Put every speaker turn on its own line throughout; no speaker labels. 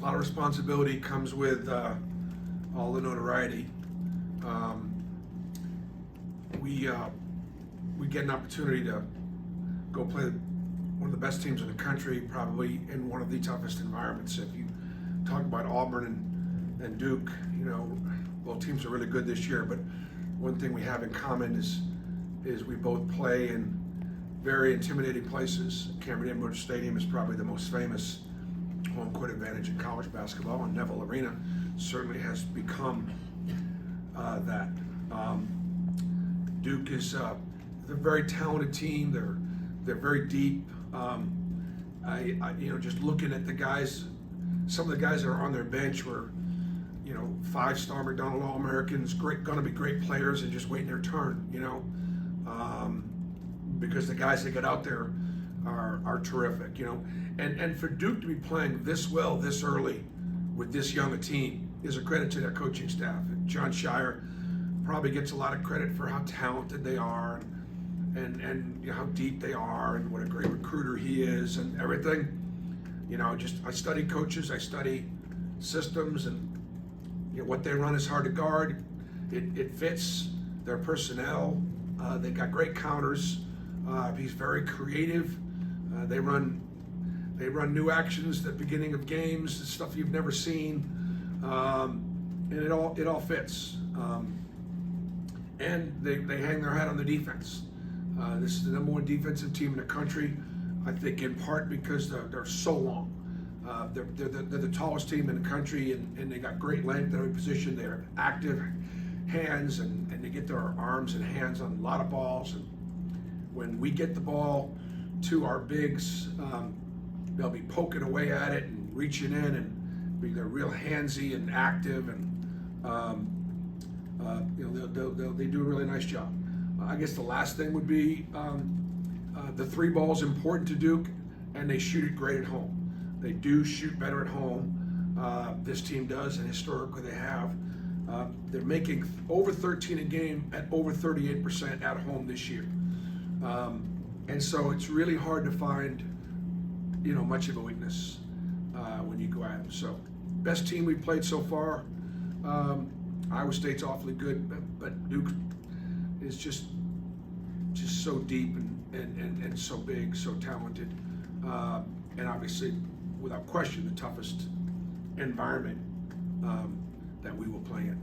lot of responsibility comes with all the notoriety. We get an opportunity to go play one of the best teams in the country, probably in one of the toughest environments. If you talk about Auburn and Duke, you know, both teams are really good this year, but one thing we have in common is we both play in very intimidating places. Cameron Indoor Stadium is probably the most famous home court advantage in college basketball, and Neville Arena certainly has become that. Duke is they're a very talented team. They're very deep. Just looking at the guys, some of the guys that are on their bench were, you know, 5-star McDonald All-Americans, going to be great players and just waiting their turn. You know, because the guys that get out there are terrific. You know, and for Duke to be playing this well this early with this young a team is a credit to their coaching staff. John Shire probably gets a lot of credit for how talented they are and you know, how deep they are and what a great recruiter he is and everything. You know, I study coaches, I study systems, and you know what they run is hard to guard. It fits their personnel. They got great counters. He's very creative. They run new actions at the beginning of games, stuff you've never seen, and it all fits. And they hang their hat on the defense. This is the #1 defensive team in the country, I think in part because they're so long. They're the tallest team in the country, and they got great length at every position. They're active hands, and they get their arms and hands on a lot of balls. And when we get the ball to our bigs, they'll be poking away at it and reaching in, and they're real handsy and active, and they do a really nice job. I guess the last thing would be the 3 ball is important to Duke, and they shoot it great at home. They do shoot better at home. This team does, and historically they have. They're making over 13 a game at over 38% at home this year. And so it's really hard to find, you know, much of a weakness when you go at them. So best team we've played so far. Iowa State's awfully good, but Duke is just so deep and so big, so talented, and obviously, without question, the toughest environment that we will play in.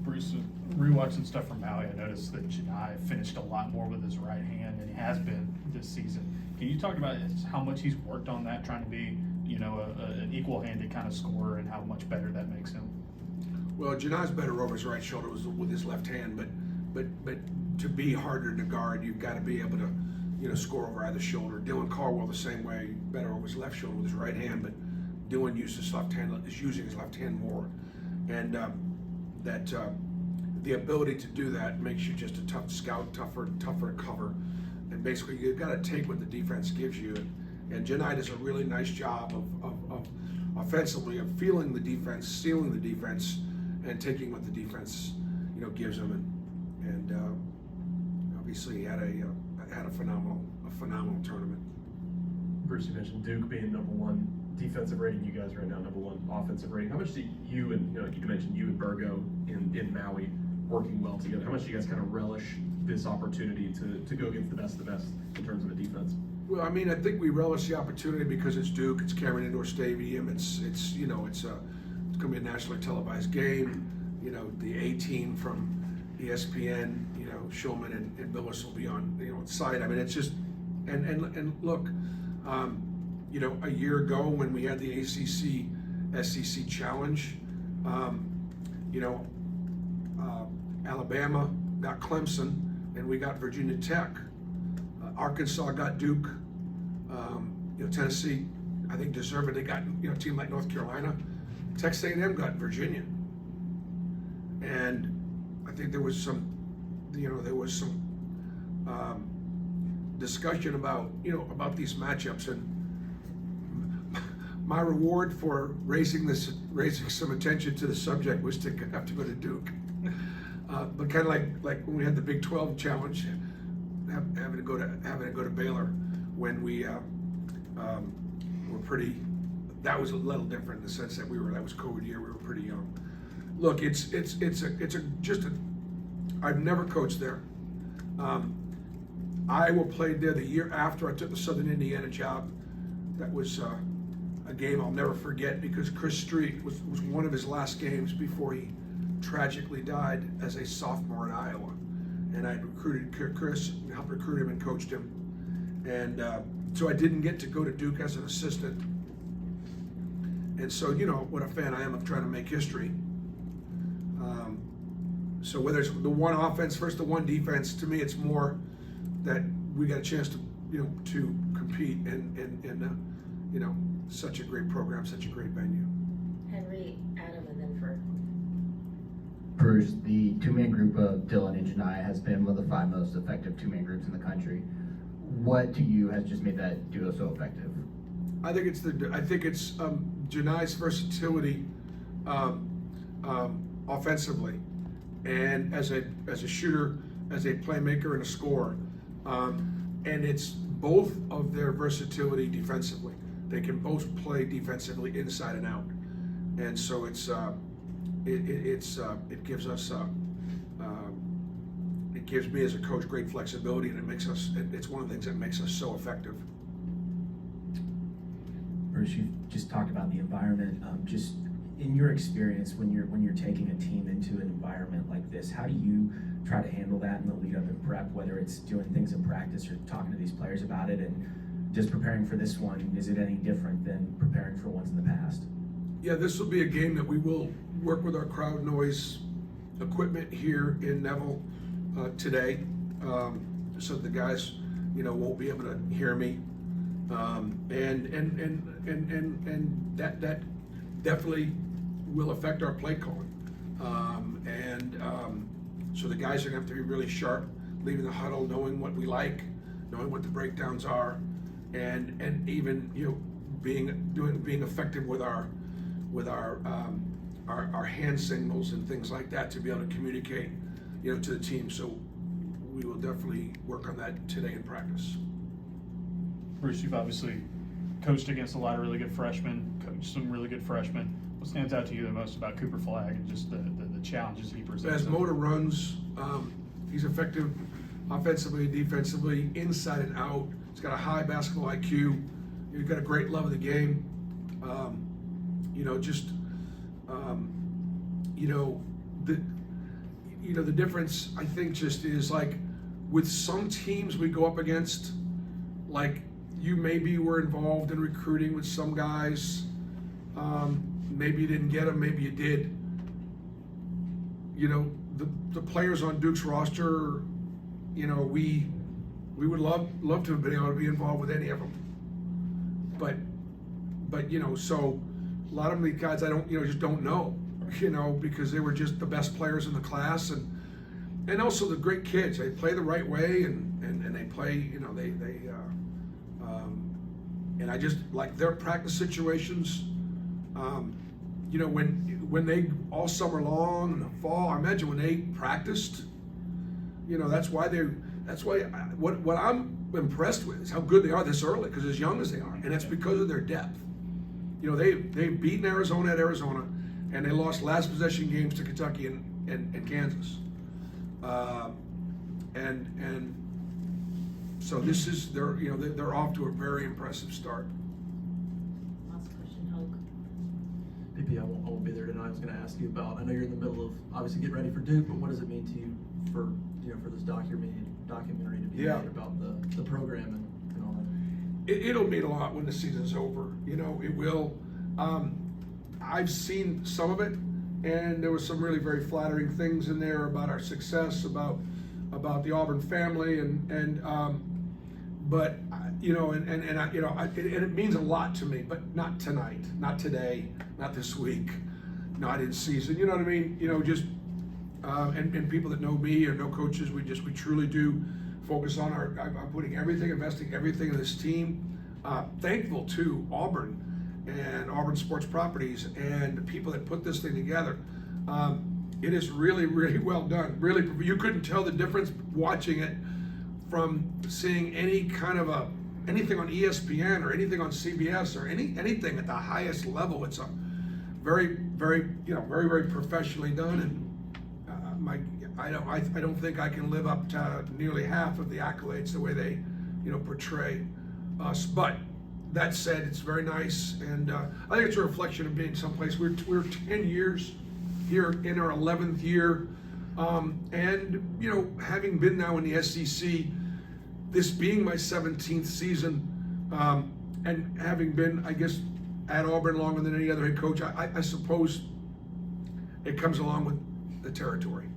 Bruce, rewatching stuff from Maui, I noticed that Janai finished a lot more with his right hand than he has been this season. Can you talk about how much he's worked on that, trying to be, you know, an equal-handed kind of scorer, and how much better that makes him?
Well, Janai's better over his right shoulder with his left hand, but to be harder to guard, you've got to be able to, you know, score over either shoulder. Dylan Caldwell the same way, better over his left shoulder with his right hand, but Dylan is using his left hand more, and the ability to do that makes you just a tough scout, tougher to cover, and basically you've got to take what the defense gives you. And Janai does a really nice job of offensively of feeling the defense, sealing the defense, and taking what the defense, you know, gives him. And obviously he had a phenomenal tournament.
Bruce, you mentioned Duke being #1 defensive rating. You guys are right now #1 offensive rating. How much do you and, you know, you mentioned you and Burgo in Maui working well together? How much do you guys kind of relish this opportunity to go against the best of the best in terms of the defense?
Well, I mean, I think we relish the opportunity because it's Duke, it's Cameron Indoor Stadium, it's you know, it's going to be a nationally televised game. You know, the A team from ESPN, you know, Shulman and Billis will be on, you know, site. I mean, it's just, and look, you know, a year ago when we had the ACC SEC challenge, you know, Alabama got Clemson and we got Virginia Tech. Arkansas got Duke. You know, Tennessee, I think deservedly got, you know, a team like North Carolina. Texas A&M got Virginia. And I think there was some discussion about, you know, about these matchups, and my reward for raising some attention to the subject was to have to go to Duke. But kind of like when we had the Big 12 challenge, having to go to Baylor when we were pretty. That was a little different in the sense that that was COVID year. We were pretty young. Look, I've never coached there. Iowa played there the year after I took the Southern Indiana job. That was a game I'll never forget because Chris Street was one of his last games before he tragically died as a sophomore at Iowa. And I recruited Chris, helped recruit him and coached him. And so I didn't get to go to Duke as an assistant. And so, you know, what a fan I am of trying to make history. So whether it's the one offense versus the one defense, to me it's more that we got a chance to, you know, to compete in you know, such a great program, such a great venue.
Henry, Adam, and then for
Bruce, the two-man group of Dylan and Janai has been one of the 5 most effective two-man groups in the country. What to you has just made that duo so effective?
I think it's Janai's versatility offensively, and as a shooter, as a playmaker and a scorer, and it's both of their versatility defensively. They can both play defensively inside and out, and so it gives us it gives me as a coach great flexibility, and it's one of the things that makes us so effective.
Bruce, you've just talked about the environment. Just in your experience, when you're taking a team into an environment like this, how do you try to handle that in the lead up and prep, whether it's doing things in practice or talking to these players about it, and just preparing for this one? Is it any different than preparing for ones in the past?
Yeah, this will be a game that we will work with our crowd noise equipment here in Neville today, so the guys, you know, won't be able to hear me, and that definitely will affect our play calling, so the guys are gonna have to be really sharp, leaving the huddle, knowing what we like, knowing what the breakdowns are, and even, you know, being effective with our hand signals and things like that to be able to communicate, you know, to the team. So we will definitely work on that today in practice.
Bruce, you've obviously coached against a lot of really good freshmen, coached some really good freshmen. What stands out to you the most about Cooper Flagg and just the challenges he presents?
As motor runs, he's effective offensively, defensively, inside and out. He's got a high basketball IQ. He's got a great love of the game. The difference, I think, just is like with some teams we go up against, like you maybe were involved in recruiting with some guys. Maybe you didn't get them, maybe you did. You know, the players on Duke's roster, you know, we would love to have been able to be involved with any of them. But you know, so a lot of the guys I don't, you know, just don't know, you know, because they were just the best players in the class, and also the great kids. They play the right way, and they play, you know, and I just like their practice situations. You know, when they all summer long in the fall, I imagine when they practiced, you know, what I'm impressed with is how good they are this early, because as young as they are, and that's because of their depth. You know, they've beaten Arizona at Arizona, and they lost last possession games to Kentucky and Kansas. And so this is they're off to a very impressive start.
last question, Hoke.
PP, I won't be there tonight. I was going to ask you about, I know you're in the middle of obviously getting ready for Duke, but what does it mean to you for this documentary to be made about the program and all that?
It'll mean a lot when the season's over. You know, it will. I've seen some of it, and there was some really very flattering things in there about our success, about the Auburn family, but you know, and it means a lot to me, but not tonight, not today, not this week, not in season. You know what I mean? You know, just and people that know me or know coaches, we truly do focus on I'm putting everything, investing everything in this team. Thankful to Auburn and Auburn Sports Properties and the people that put this thing together. It is really, really well done. Really, you couldn't tell the difference watching it from seeing any kind of a anything on ESPN or anything on CBS or anything at the highest level. It's a very, very, very, very professionally done, and I don't think I can live up to nearly half of the accolades the way they, portray us. But that said, it's very nice, and I think it's a reflection of being someplace. We're 10 years here in our 11th year, and having been now in the SEC, this being my 17th season, and having been, I guess, at Auburn longer than any other head coach, I suppose it comes along with the territory.